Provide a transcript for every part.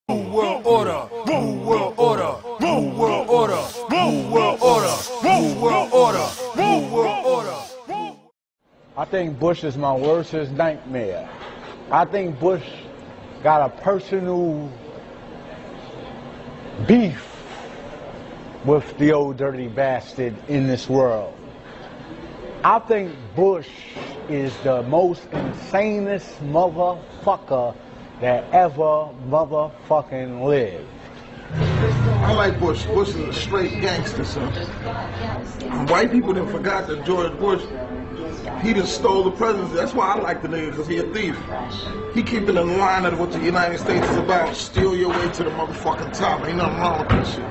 New world order, new world order, new world order, new world order, new world order, new world order. I think Bush is my worstest nightmare. I think Bush got a personal beef with the old dirty bastard in this world. I think Bush is the most insanest motherfucker that ever motherfucking lived. I like Bush. Bush is a straight gangster, son. White people done forgot that George Bush, he just stole the presidency. That's why I like the nigga, because he a thief. He keep it in line of what the United States is about. Steal your way to the motherfucking top. Ain't nothing wrong with that shit.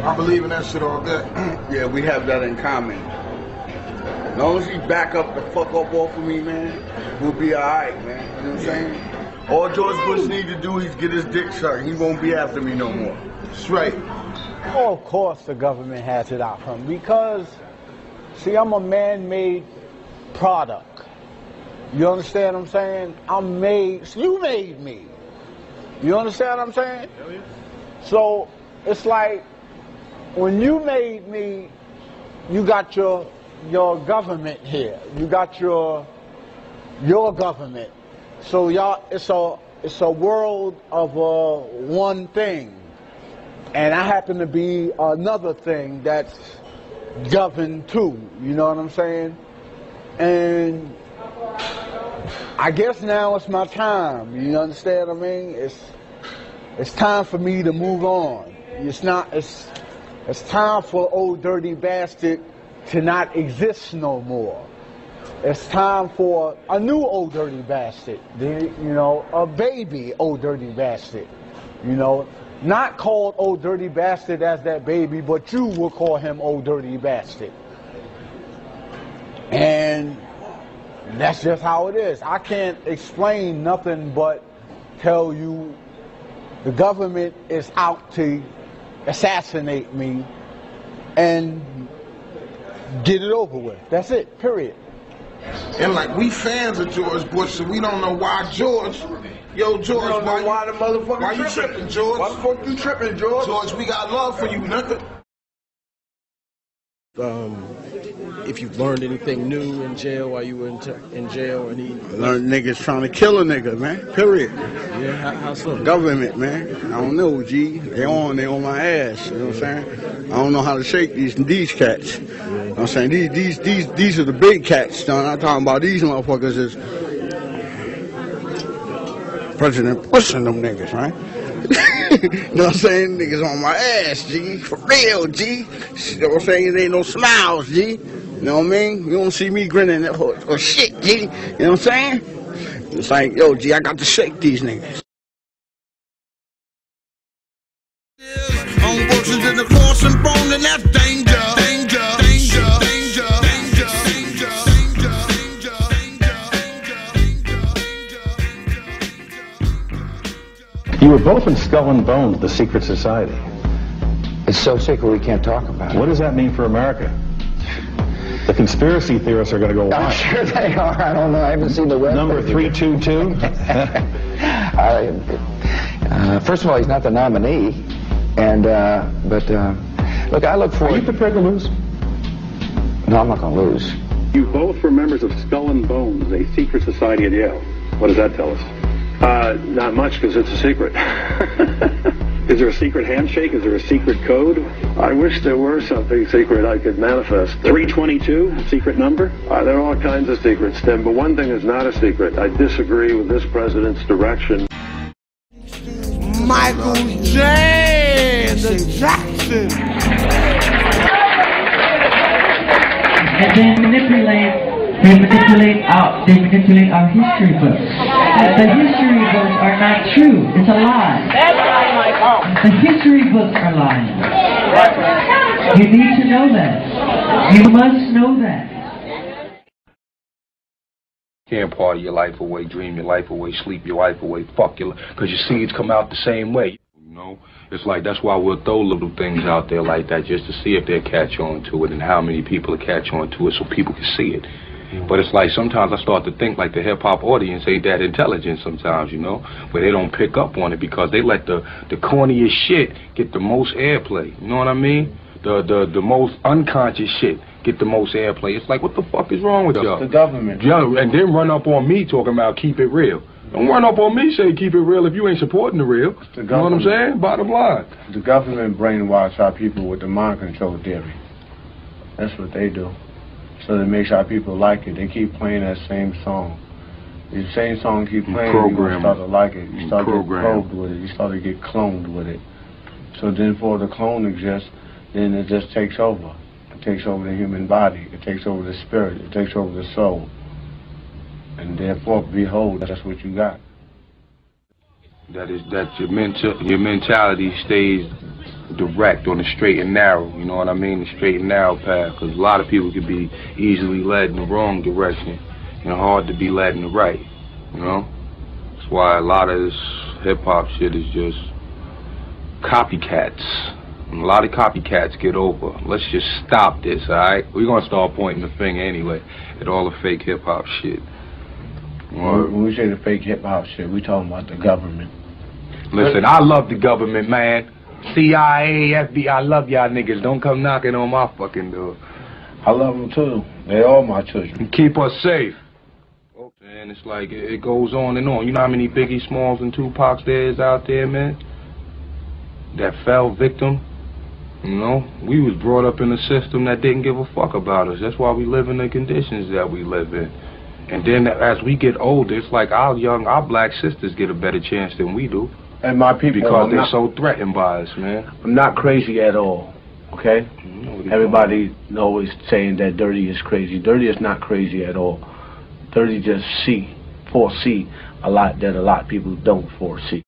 I believe in that shit all day. Yeah, we have that in common. As long as he back up the fuck up off of me, man, we'll be alright, man. You know what I'm saying? All George Bush need to do is get his dick sucked. He won't be after me no more. Straight. Oh, of course the government has it out for him because, see, I'm a man-made product. You understand what I'm saying? I'm made, you made me. You understand what I'm saying? Hell yeah. So, it's like, when you made me, you got your government here. You got your government. So y'all, it's a world of one thing, and I happen to be another thing that's governed too. You know what I'm saying? And I guess now it's my time. You understand what I mean? It's time for me to move on. It's time for old dirty bastard to not exist no more. It's time for a new old dirty bastard, a baby old dirty bastard, not called old dirty bastard as that baby, but you will call him old dirty bastard. And that's just how it is. I can't explain nothing but tell you the government is out to assassinate me and get it over with. That's it, period. And like, we fans of George Bush, so we don't know why George. Yo, George, why the motherfucker why you tripping, George? Why the fuck you tripping, George? George, we got love for you, nigga. If you've learned anything new in jail while you were in jail, or any Learned niggas trying to kill a nigga, man. Period. yeah, how so? Government, man. I don't know, G. They on my ass. You know what I'm saying? I don't know how to shake these cats. You know what I'm saying? These are the big cats. Son. I'm talking about these motherfuckers is President Bush and them niggas, right? You know what I'm saying? Niggas on my ass, G. For real, G. You know what I'm saying? It ain't no smiles, G. You know what I mean? You don't see me grinning or shit, G. You know what I'm saying? It's like, yo, G, I got to shake these niggas. On horses in the cross and bone, and that's danger. Danger, danger, danger, danger, danger, danger. You were both in Skull and Bones, the secret society. It's so secret we can't talk about it. What does that mean for America? The conspiracy theorists are going to go wild. I'm sure they are. I don't know. I haven't seen the web. Number 322? First of all, he's not the nominee. And, look, I look forward... Are you prepared to lose? No, I'm not going to lose. You both were members of Skull and Bones, a secret society at Yale. What does that tell us? Not much, because it's a secret. Is there a secret handshake? Is there a secret code? I wish there were something secret I could manifest. 322, secret number? There are all kinds of secrets, Tim, but one thing is not a secret. I disagree with this president's direction. Michael Jackson. And they manipulate our history books. The history books are not true. It's a lie. The history books are lying. You need to know that. You must know that. Can't party your life away, dream your life away, sleep your life away, fuck your life, because your seeds come out the same way. You know, it's like that's why we'll throw little things out there like that just to see if they'll catch on to it and how many people will catch on to it so people can see it. But it's like sometimes I start to think like the hip-hop audience ain't that intelligent sometimes, you know? But they don't pick up on it because they let the corniest shit get the most airplay. You know what I mean? The most unconscious shit get the most airplay. It's like, what the fuck is wrong with y'all? The government. Yeah, and then run up on me talking about keep it real. Don't run up on me saying keep it real if you ain't supporting the real. You know what I'm saying? Bottom line. The government brainwash our people with the mind control theory. That's what they do. So that makes our people like it. They keep playing that same song. The same song keep playing, you start to like it. You start to get probed with it. You start to get cloned with it. So then before the clone exists, then it just takes over. It takes over the human body. It takes over the spirit. It takes over the soul. And therefore, behold, that's what you got. That your mentality stays direct on the straight and narrow, you know what I mean? The straight and narrow path, because a lot of people can be easily led in the wrong direction, and hard to be led in the right, you know? That's why a lot of this hip-hop shit is just copycats. And a lot of copycats get over. Let's just stop this, alright? We're gonna start pointing the finger anyway at all the fake hip-hop shit. When we say the fake hip-hop shit, we talking about the government. Listen, I love the government, man. CIA, FBI, I love y'all niggas. Don't come knocking on my fucking door. I love them too. They all my children. Keep us safe. And it's like, it goes on and on. You know how many Biggie Smalls and Tupacs there is out there, man? That fell victim. You know, we was brought up in a system that didn't give a fuck about us. That's why we live in the conditions that we live in. And then as we get older, it's like our black sisters get a better chance than we do. And my people, because they're so threatened by us, man. I'm not crazy at all, okay? Everybody always saying that Dirty is crazy. Dirty is not crazy at all. Dirty just foresee a lot that a lot of people don't foresee.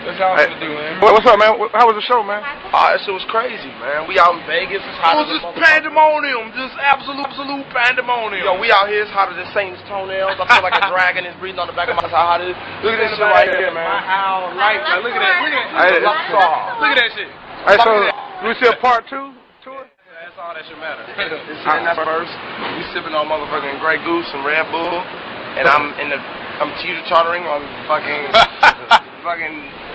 That's how I'm gonna do, man. What's up, man? How was the show, man? That shit was crazy, man. We out in Vegas. It's hot. It was just pandemonium, just absolute pandemonium. Yo, we out here. It's hotter than Satan's toenails. I feel like a dragon is breathing on the back of my. That's how hot it is. Look at this shit right here, man. My owl light. Look at that. Look at that. Look at that shit. Hey, so we see a part 2 to it? That's all that should matter. It's in that first. We sipping on motherfucking Grey Goose and Red Bull, and I'm teeter-tottering on fucking.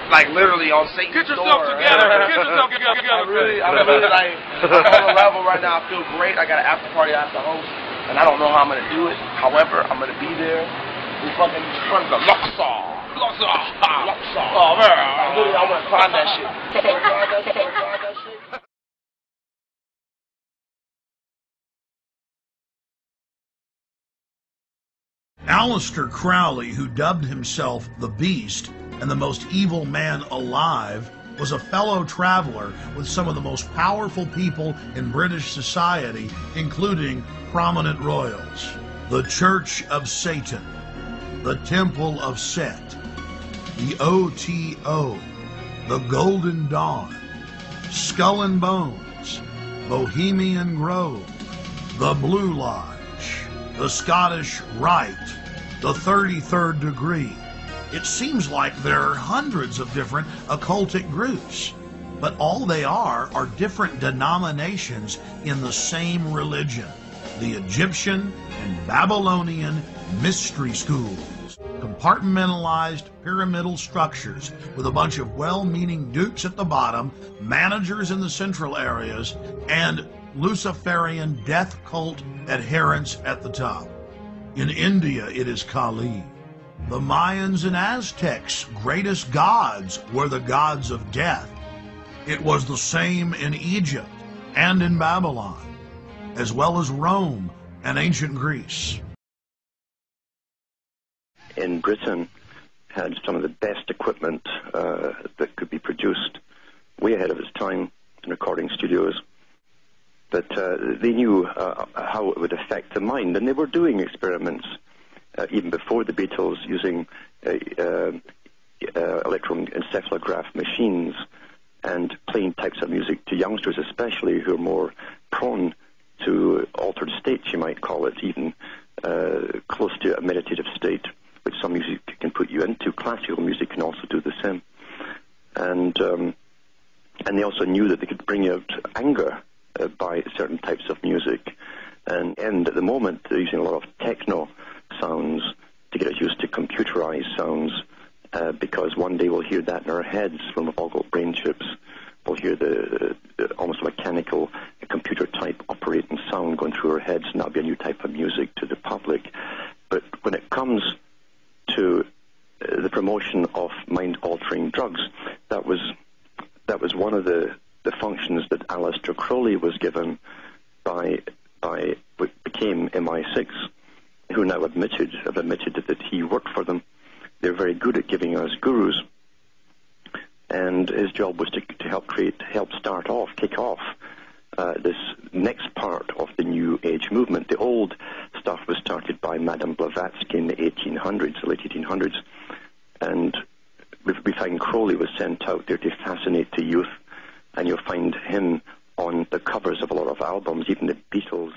Like literally on Satan's door. Get yourself together. Get yourself together. I'm really like on a level right now. I feel great. I got an after party I have to host, and I don't know how I'm gonna do it. However, I'm gonna be there. We fucking from the Luxor. Oh man, I want to climb that shit. Aleister Crowley, who dubbed himself the Beast and the most evil man alive, was a fellow traveler with some of the most powerful people in British society, including prominent royals. The Church of Satan, the Temple of Set, the OTO, the Golden Dawn, Skull and Bones, Bohemian Grove, the Blue Lodge, the Scottish Rite, the 33rd Degree. It seems like there are hundreds of different occultic groups, but all they are different denominations in the same religion, the Egyptian and Babylonian mystery schools, compartmentalized pyramidal structures with a bunch of well-meaning dukes at the bottom, managers in the central areas, and Luciferian death cult adherents at the top. In India, it is Kali. The Mayans and Aztecs' greatest gods were the gods of death. It was the same in Egypt and in Babylon, as well as Rome and ancient Greece. In Britain, had some of the best equipment that could be produced, way ahead of its time in recording studios. But they knew how it would affect the mind, and they were doing experiments even before the Beatles, using electroencephalograph machines and playing types of music to youngsters especially, who are more prone to altered states, you might call it, even close to a meditative state, which some music can put you into. Classical music can also do the same. And they also knew that they could bring out anger by certain types of music. And at the moment, they're using a lot of techno sounds to get us used to computerized sounds, because one day we'll hear that in our heads when we've all got brain chips. We'll hear the almost mechanical computer-type operating sound going through our heads, and that'll be a new type of music to the public. But when it comes to the promotion of mind-altering drugs, that was one of the functions that Aleister Crowley was given by what became MI6, who now have admitted that he worked for them. They're very good at giving us gurus, and his job was to kick off this next part of the New Age movement. The old stuff was started by Madame Blavatsky in the 1800s, the late 1800s, and we find Crowley was sent out there to fascinate the youth, and you'll find him on the covers of a lot of albums. Even the Beatles